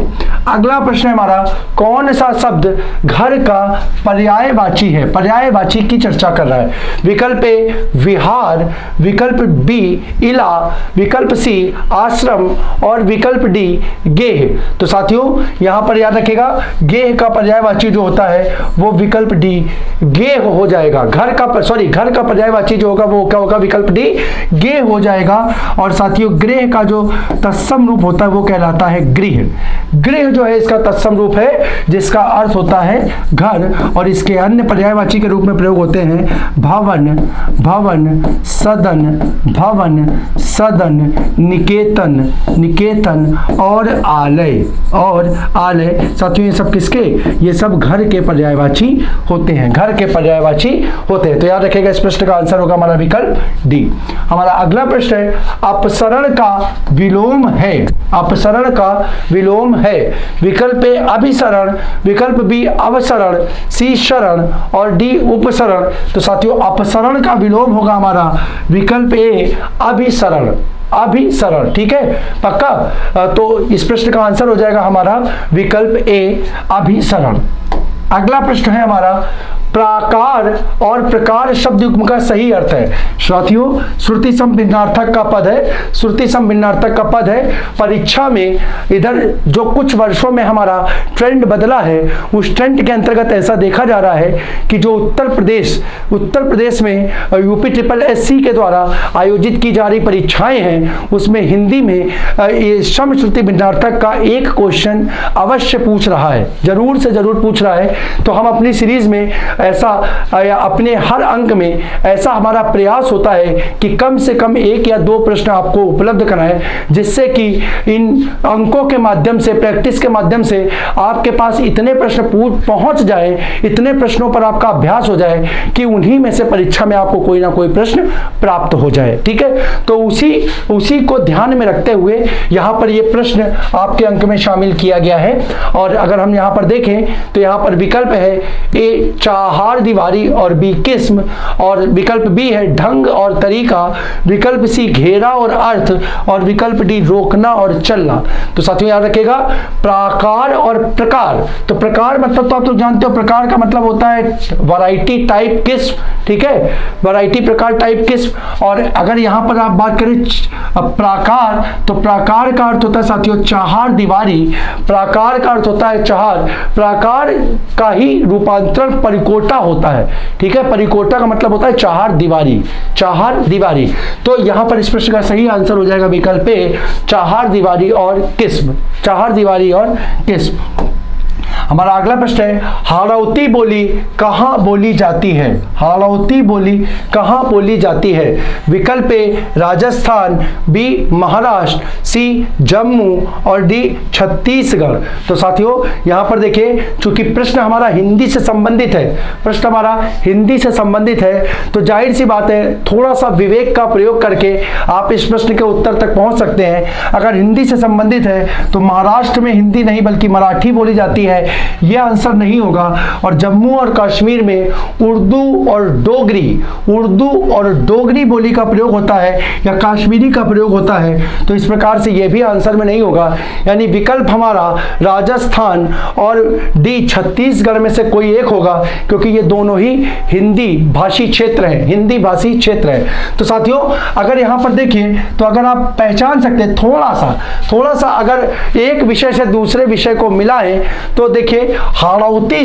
अगला प्रश्न है हमारा, कौन सा शब्द घर का पर्यायवाची है, पर्यायवाची की चर्चा कर रहा है। विकल्प ए विहार, विकल्प बी इला, विकल्प सी आश्रम और विकल्प डी गेह। तो साथियों यहां पर याद रखिएगा गेह का पर्यायवाची जो होता है वो विकल्प डी गेह हो जाएगा। घर का पर्यायवाची जो होगा वो क्या होगा, विकल्प डी गेह हो जाएगा। और साथियों गृह का जो तत्सम रूप होता है वो कहलाता है गृह। गृह जो है इसका तत्सम रूप है जिसका अर्थ होता है घर, और इसके अन्य पर्यायवाची के रूप में प्रयोग होते हैं भवन, भवन, सदन, भवन, सदन, निकेतन, निकेतन और आलय, और आलय। साथियों ये सब किसके, ये सब घर के पर्यायवाची होते हैं, घर के पर्यायवाची होते हैं। तो याद रखिएगा इस प्रश्न का आंसर होगा हमारा विकल्प डी। हमारा अगला प्रश्न है, अपसरण का विलोम है, अपसरण का विलोम है। विकल्प ए अभिसरण, विकल्प बी अवसरण, सी शरण और डी उपसरण। तो साथियों अपसरण का विलोम होगा हमारा विकल्प ए अभिसरण, अभिसरण। ठीक है पक्का। तो इस प्रश्न का आंसर हो जाएगा हमारा विकल्प ए अभिसरण। अगला प्रश्न है हमारा, प्राकार और प्रकार शब्द युग्म का सही अर्थ है। साथियों श्रुति सम भिन्नार्थक का पद है, श्रुति सम भिन्नार्थक का पद है। परीक्षा में इधर जो कुछ वर्षों में हमारा ट्रेंड बदला है उस ट्रेंड के अंतर्गत ऐसा देखा जा रहा है कि जो उत्तर प्रदेश में यूपी SSC के द्वारा आयोजित की जा रही परीक्षाएं हैं उसमें हिंदी में ये सम श्रुति भिन्नार्थक का एक क्वेश्चन अवश्य पूछ रहा है, जरूर से जरूर पूछ रहा है। तो हम अपनी सीरीज में ऐसा अपने हर अंक में ऐसा हमारा प्रयास होता है कि कम से कम 1 या 2 प्रश्न आपको उपलब्ध कराएं, जिससे कि इन अंकों के माध्यम से, प्रैक्टिस के माध्यम से आपके पास इतने प्रश्न पहुंच जाए, इतने प्रश्नों पर आपका अभ्यास हो जाए कि उन्हीं में से परीक्षा में आपको कोई ना कोई प्रश्न प्राप्त हो जाए। ठीक है, तो उसी को ध्यान में रखते हुए यहाँ पर ये प्रश्न आपके अंक में शामिल किया गया है। और अगर हम यहाँ पर देखें तो यहाँ पर विकल्प है ए चाहार दीवारी और बी किस्म, और विकल्प बी है ढंग और तरीका, विकल्प सी घेरा और अर्थ, और विकल्प डी रोकना और चलना। तो साथियों याद रखिएगा प्राकार और प्रकार। तो प्रकार मतलब तो आप तो जानते हो, प्रकार का मतलब होता है वैरायटी, टाइप, किस्म। ठीक है, वैरायटी, प्रकार, टाइप, किस्म। और अगर यहाँ पर आप बात करें प्राकार, तो प्राकार का अर्थ होता है साथियों चाहार दीवारी, प्राकार का अर्थ होता है चाहार, प्राकार का ही रूपांतरण परिकोटा होता है। ठीक है, परिकोटा का मतलब होता है चाहार दीवारी, चाहार दीवारी। तो यहां पर इस प्रश्न का सही आंसर हो जाएगा विकल्प ए चाहार दीवारी और किस्म, चाहार दीवारी और किस्म। हमारा अगला प्रश्न है, हाड़ौती बोली कहाँ बोली जाती है, हाड़ौती बोली कहाँ बोली जाती है। विकल्प ए राजस्थान, बी महाराष्ट्र, सी जम्मू और डी छत्तीसगढ़। तो साथियों यहाँ पर देखिए चूंकि प्रश्न हमारा हिंदी से संबंधित है, प्रश्न हमारा हिंदी से संबंधित है, तो जाहिर सी बात है थोड़ा सा विवेक का प्रयोग करके आप इस प्रश्न के उत्तर तक पहुंच सकते हैं। अगर हिंदी से संबंधित है तो महाराष्ट्र में हिंदी नहीं बल्कि मराठी बोली जाती है, यह आंसर नहीं होगा। और जम्मू और कश्मीर में उर्दू और डोगरी बोली का प्रयोग होता है या कश्मीरी का प्रयोग होता है, तो इस प्रकार से यह भी आंसर में नहीं होगा। यानी विकल्प हमारा राजस्थान और डी छत्तीसगढ़ में से कोई एक होगा, क्योंकि ये दोनों ही हिंदी भाषी क्षेत्र हैं, हिंदी भाषी क्षेत्र है। तो साथियों अगर यहाँ पर देखिए तो अगर आप पहचान सकते हैं थोड़ा सा अगर एक विषय से दूसरे विषय को मिलाएं तो देखिए हाड़ौती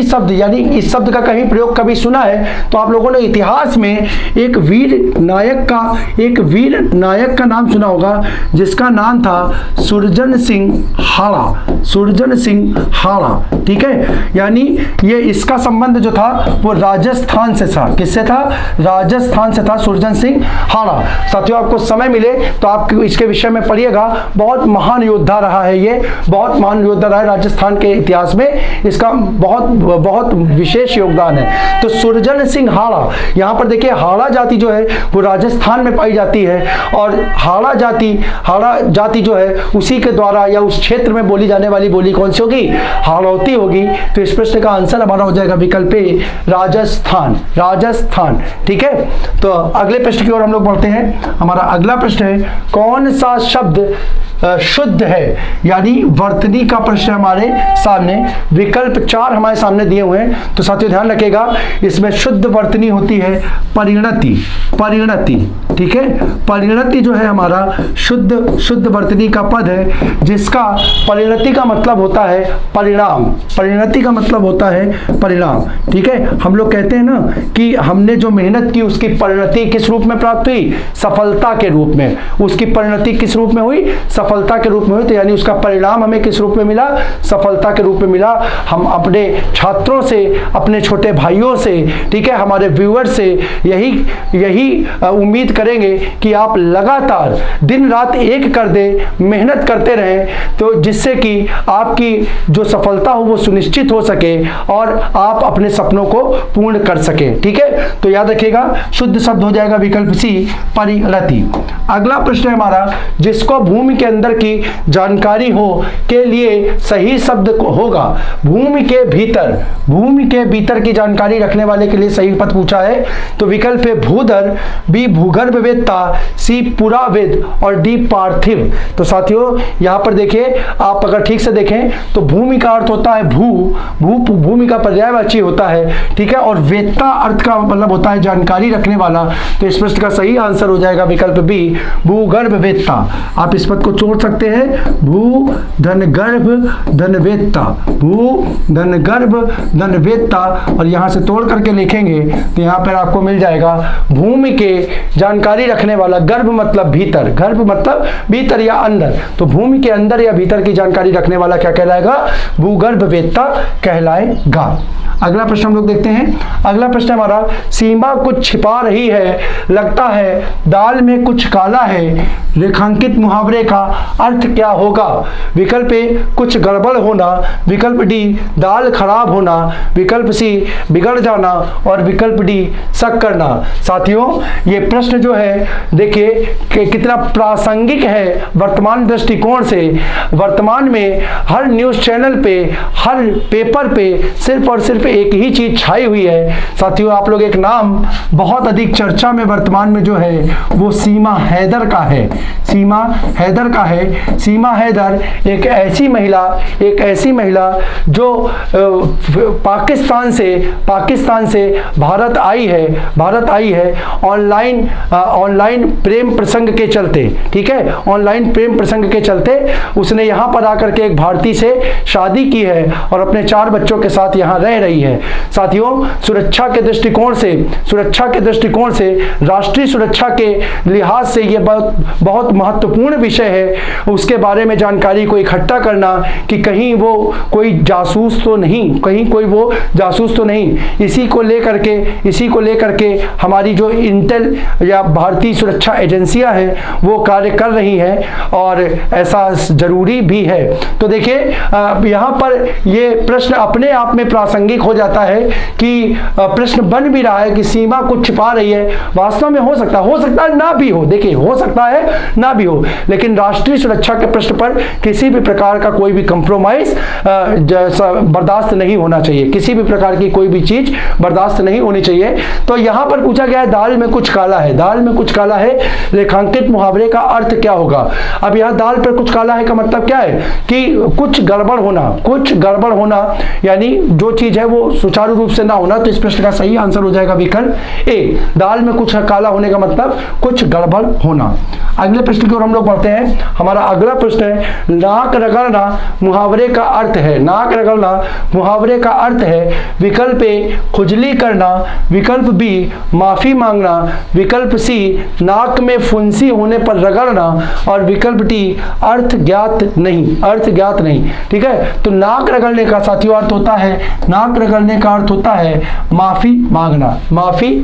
शब्द यानी इस शब्द का कहीं प्रयोग कभी सुना है तो आप लोगों ने इतिहास में एक वीर नायक का नाम सुना होगा जिसका नाम था सुरजन सिंह हाड़ा। ठीक है, यानी ये इसका संबंध जो था वो राजस्थान से था। किससे था? राजस्थान से था, सुरजन सिंह हाड़ा। साथियों आपको समय मिले तो आप इसके विषय में पढ़िएगा, बहुत महान योद्धा रहा है ये, बहुत महान योद्धा रहा है राजस्थान के इतिहास में इसका बहुत बहुत विशेष योगदान है। तो सुरजन सिंह हाड़ा, यहाँ पर देखिए हाड़ा जाति जो है वो राजस्थान में पाई जाती है और हाड़ा जाति जो है उसी के द्वारा या उस क्षेत्र में बोली जाने वाली बोली कौन सी होगी? हाड़ौती होगी। तो इस प्रश्न का आंसर हमारा हो जाएगा विकल्प ए, राजस्थान। ठीक है, तो अगले प्रश्न की ओर हम लोग बढ़ते हैं। हमारा अगला प्रश्न है कौन सा शब्द शुद्ध है, यानी वर्तनी का प्रश्न हमारे सामने। विकल्प 4 हमारे सामने दिए हुए हैं, तो साथियों ध्यान रखिएगा इसमें शुद्ध वर्तनी होती है परिणति। ठीक है, परिणति जो है हमारा शुद्ध वर्तनी का पद है, जिसका परिणति का मतलब होता है परिणाम। परिणति का मतलब होता है परिणाम। ठीक है, हम लोग कहते हैं ना कि हमने जो मेहनत की उसकी परिणति किस रूप में प्राप्त हुई? सफलता के रूप में। उसकी परिणति किस रूप में हुई? सफलता के रूप में हुई। तो यानी उसका परिणाम हमें किस रूप में मिला? सफलता के रूप में मिला। हम अपने छात्रों से, अपने छोटे भाइयों से, ठीक है, हमारे व्यूअर से यही उम्मीद करेंगे कि आप लगातार दिन रात एक कर दे, मेहनत करते रहें, तो जिससे कि आपकी जो सफलता हो वो सुनिश्चित हो सके और आप अपने सपनों को पूर्ण कर सके। ठीक है, तो याद रखिएगा शुद्ध शब्द हो जाएगा विकल्प सी, परिणति। अगला प्रश्न है हमारा, जिसको भूमि के अंदर की जानकारी हो के लिए सही शब्द होगा भूमि के भीतर की जानकारी रखने वाले के लिए सही पद पूछा है। तो विकल्प है भूधर, बी भूगर्भवेत्ता, सी पुराविद और डी पार्थिव। तो साथियों यहाँ पर देखिए, आप अगर ठीक से देखें तो भूमि का अर्थ होता है भूमि का पर्यायवाची होता है। ठीक है, और वेत्ता अर्थ का मतलब होता है जानकारी रखने वाला। तो इस प्रश्न का सही आंसर हो जाएगा विकल्प बी, भूगर्भवेत्ता। आप इस पद को जोड़ सकते हैं, भू धन गर्भ धनवेत्ता, भू धन गर्भ धनवेत्ता, और यहां से तोड़ करके लिखेंगे तो यहां पर आपको मिल जाएगा भूमि के जानकारी रखने वाला। गर्भ मतलब भीतर, गर्भ मतलब भीतर या अंदर, तो भूमि के अंदर या भीतर की जानकारी रखने वाला क्या कहलाएगा? भूगर्भवेत्ता कहलाएगा। अगला प्रश्न हम लोग देखते हैं। अगला प्रश्न हमारा, सीमा कुछ छिपा रही है, लगता है दाल में कुछ काला है, रेखांकित मुहावरे का अर्थ क्या होगा? विकल्प ए कुछ गड़बड़ होना, विकल्प डी दाल खराब होना, विकल्प सी बिगड़ जाना और विकल्प डी शक करना। साथियों ये प्रश्न जो है देखिए कि कितना प्रासंगिक है वर्तमान दृष्टिकोण से। वर्तमान में हर न्यूज़ चैनल पे, हर पेपर पे सिर्फ और सिर्फ एक ही चीज छाई हुई है। साथियों आप लोग, एक नाम बहुत अधिक चर्चा में वर्तमान में जो है वो सीमा हैदर का है। सीमा हैदर एक ऐसी महिला जो पाकिस्तान से भारत आई है ऑनलाइन प्रेम प्रसंग के चलते। ठीक है, ऑनलाइन प्रेम प्रसंग के चलते उसने यहाँ पर आकर के एक भारतीय से शादी की है और अपने 4 बच्चों के साथ यहाँ रह रही है। साथियों सुरक्षा के दृष्टिकोण से राष्ट्रीय सुरक्षा के लिहाज से ये बहुत महत्वपूर्ण विषय है। उसके बारे में जानकारी को इकट्ठा करना कि कहीं वो कोई जासूस तो नहीं, इसी को लेकर के हमारी जो इंटेल या भारतीय सुरक्षा एजेंसियां हैं वो कार्य कर रही हैं और ऐसा जरूरी भी है। तो देखिए यहाँ पर ये प्रश्न अपने आप में प्रासंगिक हो जाता है कि प्रश्न बन भी रहा है कि सीमा कुछ छिपा रही है। वास्तव में हो सकता है ना भी हो, देखिए हो सकता है ना भी हो, लेकिन राष्ट्रीय सुरक्षा के प्रश्न पर किसी भी प्रकार का कोई भी कंप्रोमाइज बर्दाश्त नहीं होना चाहिए, किसी भी प्रकार की कोई भी चीज बर्दाश्त नहीं होनी चाहिए। तो यहां पर पूछा गया है दाल में कुछ काला है, रेखांकित मुहावरे का अर्थ क्या होगा? अब यहां दाल पर कुछ काला है का मतलब क्या है कि कुछ गड़बड़ होना, यानी जो चीज है वो सुचारू रूप से ना होना। तो इस प्रश्न का सही आंसर हो जाएगा विकल्प ए, दाल में कुछ काला होने का मतलब कुछ गड़बड़ होना। अगले प्रश्न की ओर हम लोग बढ़ते हैं। हमारा अगला प्रश्न है नाक रगड़ना मुहावरे का अर्थ है। विकल्प ए खुजली करना, विकल्प बी माफी मांगना, विकल्प सी नाक में फुंसी होने पर रगड़ना और विकल्प डी अर्थ ज्ञात नहीं। ठीक है, तो नाक रगड़ने का साथियों अर्थ होता है माफी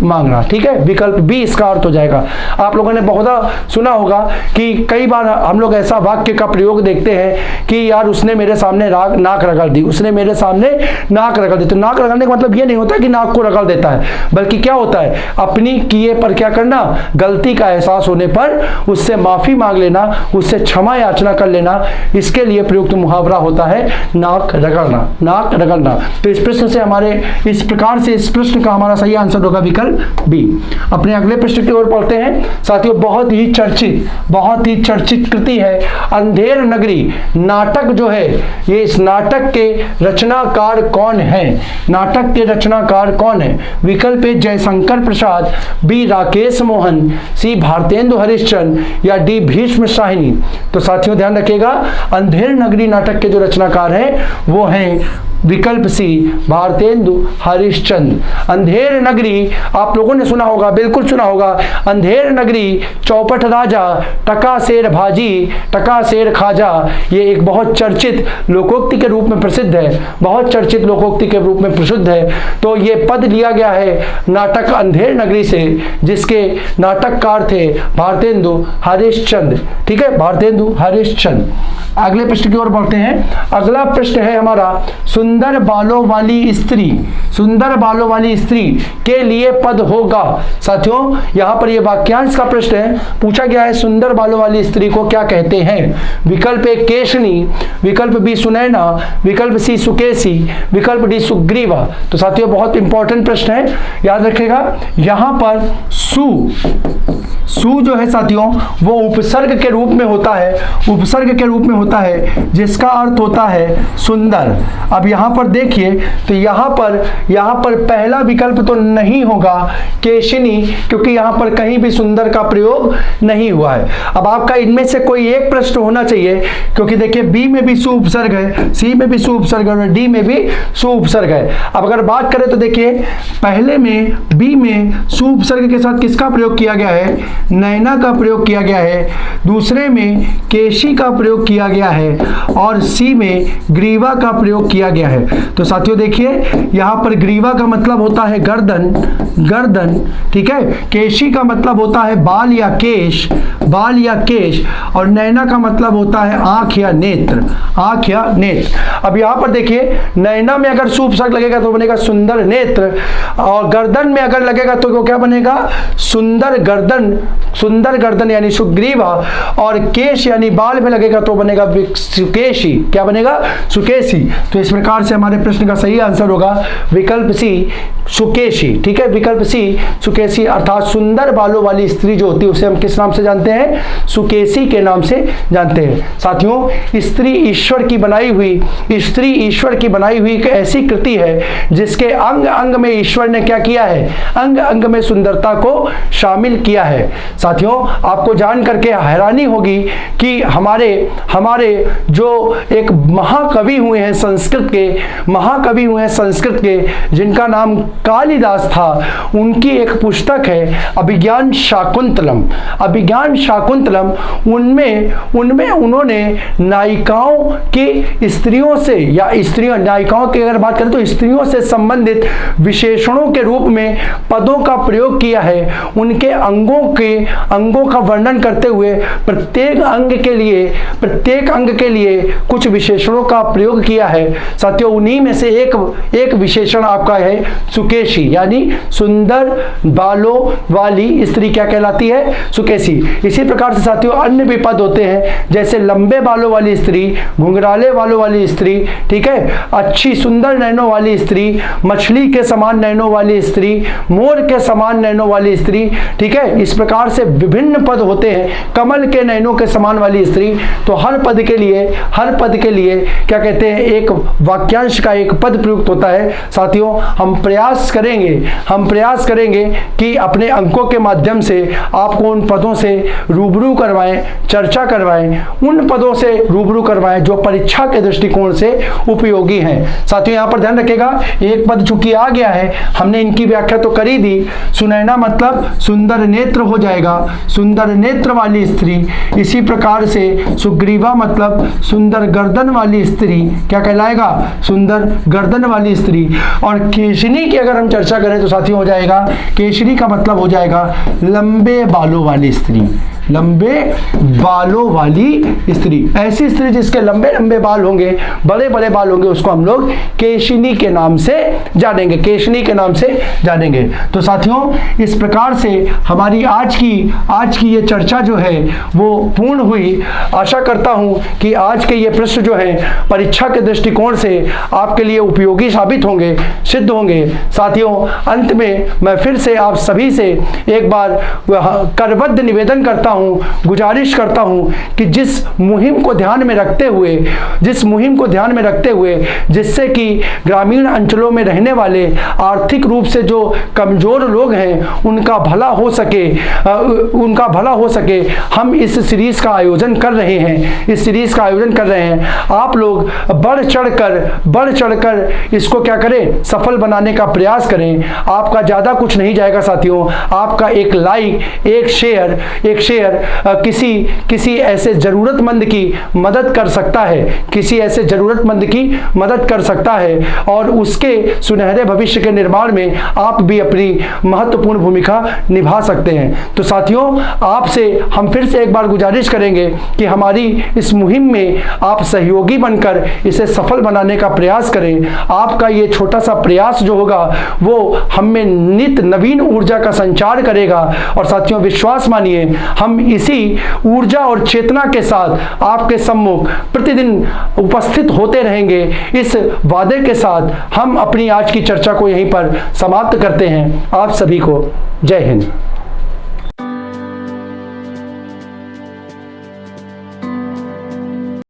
मांगना। ठीक है, विकल्प बी इसका अर्थ हो जाएगा। आप लोगों ने बहुत सुना होगा कि कई बार हम लोग ऐसा वाक्य का प्रयोग देखते हैं कि यार उसने मेरे सामने नाक रगड़ दी, उसने मेरे सामने नाक रगड़ दी। तो नाक रगड़ने का मतलब ये नहीं होता कि नाक को रगड़ देता है, बल्कि क्या होता है, अपनी किए पर क्या करना, गलती का एहसास होने पर उससे माफी मांग लेना, उससे क्षमा याचना कर लेना। इसके लिए प्रयुक्त मुहावरा होता है नाक रगड़ना, नाक रगड़ना। तो इस प्रश्न से हमारे इस प्रकार से इस प्रश्न का हमारा सही आंसर होगा विकल्प बी। अपने अगले प्रश्न की ओर पढ़ते हैं साथियों। बहुत ही चर्चित कृति है अंधेर नगरी। नाटक जो है, ये इस नाटक के रचनाकार कौन है, नाटक के रचनाकार कौन है? विकल्प ए जयशंकर प्रसाद, बी राकेश मोहन, सी भारतेंदु हरिश्चंद्र या डी भीष्म शाहिनी। तो साथियों ध्यान रखिएगा, अंधेर नगरी नाटक के जो रचनाकार हैं वो हैं विकल्प सी भारतेंदु हरिश्चंद्र। अंधेर नगरी आप लोगों ने सुना होगा, बिल्कुल सुना होगा। अंधेर नगरी, चौपट राजा, टका शेर भाजी, टका शेर खाजा, ये एक बहुत चर्चित लोकोक्ति के रूप में प्रसिद्ध है, बहुत चर्चित लोकोक्ति के रूप में प्रसिद्ध है। तो ये पद लिया गया है नाटक अंधेर नगरी से, जिसके नाटककार थे भारतेंदु हरिश्चंद्र। ठीक है, भारतेंदु हरिश्चंद्र। अगले प्रश्न की ओर बढ़ते हैं। अगला प्रश्न है हमारा, सुंदर बालों वाली स्त्री, सुंदर बालों वाली स्त्री के लिए पद होगा। साथियों यहां पर यह वाक्यांश का प्रश्न है, पूछा गया है सुंदर बालों वाली स्त्री को क्या कहते हैं? विकल्प ए केशनी, विकल्प बी सुनैना, विकल्प सी सुकेशी, विकल्प डी सुग्रीवा। तो साथियों बहुत इंपॉर्टेंट प्रश्न है, याद रखिएगा। यहां पर सु जो है साथियों वो उपसर्ग के रूप में होता है, उपसर्ग के रूप में होता है, जिसका अर्थ होता है सुंदर। अब यहाँ पर देखिए, तो यहाँ पर पहला विकल्प तो नहीं होगा केशिनी, क्योंकि यहाँ पर कहीं भी सुंदर का प्रयोग नहीं हुआ है। अब आपका इनमें से कोई एक प्रश्न होना चाहिए, क्योंकि देखिए बी में भी सु उपसर्ग है, सी में भी सु उपसर्ग है, डी में भी सु उपसर्ग है। अब अगर बात करें तो देखिए पहले में बी में सु उपसर्ग के साथ किसका प्रयोग किया गया है? नैना का प्रयोग किया गया है। दूसरे में केशी का प्रयोग किया गया है और सी में ग्रीवा का प्रयोग किया गया है। तो साथियों देखिए यहां पर ग्रीवा का मतलब होता है गर्दन, गर्दन, ठीक है। केशी का मतलब होता है बाल या केश, बाल या केश, और नैना का मतलब होता है आंख या नेत्र, आंख या नेत्र। अब यहां पर देखिए नैना में अगर सु उपसर्ग लगेगा तो बनेगा सुंदर नेत्र, और गर्दन में अगर लगेगा तो क्या बनेगा? सुंदर गर्दन, सुंदर गर्दन यानी सुग्रीवा, और केश यानी बाल में लगेगा तो बनेगा सुकेशी। क्या बनेगा? सुकेशी। तो इस प्रकार से हमारे प्रश्न का सही आंसर होगा विकल्प सी सुकेशी। ठीक है, विकल्प सी सुकेशी, अर्थात सुंदर बालों वाली स्त्री जो होती है उसे हम किस नाम से जानते हैं? सुकेशी के नाम से जानते हैं। साथियों स्त्री ईश्वर की बनाई हुई, स्त्री ईश्वर की बनाई हुई एक ऐसी कृति है जिसके अंग अंग में ईश्वर ने क्या किया है? अंग अंग में सुंदरता को शामिल किया है। साथियों आपको जान करके हैरानी होगी कि हमारे जो एक महाकवि हुए हैं संस्कृत के, महाकवि हुए हैं संस्कृत के, जिनका नाम कालिदास था, उनकी एक पुस्तक है अभिज्ञान शाकुंतलम। अभिज्ञान शाकुंतलम, उनमें उन्होंने नायिकाओं की स्त्रियों से, या स्त्रियों नायिकाओं की अगर बात करें तो स्त्रियों से संबंधित विशेषणों के रूप में पदों का प्रयोग किया है। उनके अंगों का वर्णन करते हुए प्रत्येक अंग के लिए कुछ विशेषणों का प्रयोग किया है। साथियों उन्हीं में से एक विशेषण आपका है सुकेशी, यानी सुंदर बालों वाली स्त्री क्या कहलाती है? सुकेशी। इसी प्रकार से साथियों अन्य भी पद होते हैं, जैसे लंबे बालों वाली स्त्री, घुंघराले बालों वाली स्त्री, ठीक है, अच्छी सुंदर नैनों वाली स्त्री, मछली के समान नैनों वाली स्त्री, मोर के समान नैनों वाली स्त्री, ठीक है। इस प्रकार से विभिन्न पद होते हैं, कमल के नैनों के समान वाली स्त्री। तो हर पद के लिए क्या कहते हैं? एक वाक्यांश का एक पद प्रयुक्त होता है। साथियों हम प्रयास करेंगे कि अपने अंकों के माध्यम से आपको उन पदों से रूबरू करवाएं, चर्चा करवाएं, उन पदों से रूबरू करवाएं जो परीक्षा के दृष्टिकोण से उपयोगी हैं। साथियों यहाँ पर ध्यान रखिएगा, एक पद चूंकि आ गया है, हमने इनकी व्याख्या तो करी दी। सुनैना मतलब सुंदर नेत्र हो जाएगा, सुंदर नेत्र वाली स्त्री। इसी प्रकार से सुग्रीवा मतलब सुंदर गर्दन वाली स्त्री, क्या कहलाएगा? सुंदर गर्दन वाली स्त्री। और केशनी की अगर हम चर्चा करें तो साथियों हो जाएगा, केशनी का मतलब हो जाएगा लंबे बालों वाली स्त्री। लंबे बालों वाली स्त्री। ऐसी स्त्री जिसके लंबे लंबे बाल होंगे, बड़े बड़े बाल होंगे, उसको हम लोग केशिनी के नाम से जानेंगे, केशिनी के नाम से जानेंगे। तो साथियों, इस प्रकार से हमारी आज की ये चर्चा जो है वो पूर्ण हुई। आशा करता हूं कि आज के ये प्रश्न जो है परीक्षा के दृष्टिकोण से आपके लिए उपयोगी साबित होंगे, सिद्ध होंगे। साथियों, अंत में मैं फिर से आप सभी से एक बार करबद्ध निवेदन करता हूं, गुजारिश करता हूं कि जिस मुहिम को ध्यान में रखते हुए जिससे कि ग्रामीण अंचलों में रहने वाले आर्थिक रूप से जो कमजोर लोग हैं उनका भला हो सके, हम इस सीरीज का आयोजन कर रहे हैं। आप लोग बढ़ चढ़कर इसको क्या करें, सफल बनाने का प्रयास करें। आपका ज्यादा कुछ नहीं जाएगा साथियों, आपका एक लाइक, एक शेयर किसी ऐसे जरूरतमंद की मदद कर सकता है और उसके सुनहरे भविष्य के निर्माण में आप भी अपनी महत्वपूर्ण भूमिका निभा सकते हैं। तो साथियों, आपसे हम फिर से एक बार गुजारिश करेंगे कि हमारी इस मुहिम में आप सहयोगी बनकर इसे सफल बनाने का प्रयास करें। आपका ये छोटा सा प्रयास जो होगा वो हम में नित नवीन ऊर्जा का संचार करेगा। और साथियों, विश्वास मानिए, हम इसी ऊर्जा और चेतना के साथ आपके सम्मुख प्रतिदिन उपस्थित होते रहेंगे। इस वादे के साथ हम अपनी आज की चर्चा को यहीं पर समाप्त करते हैं। आप सभी को जय हिंद।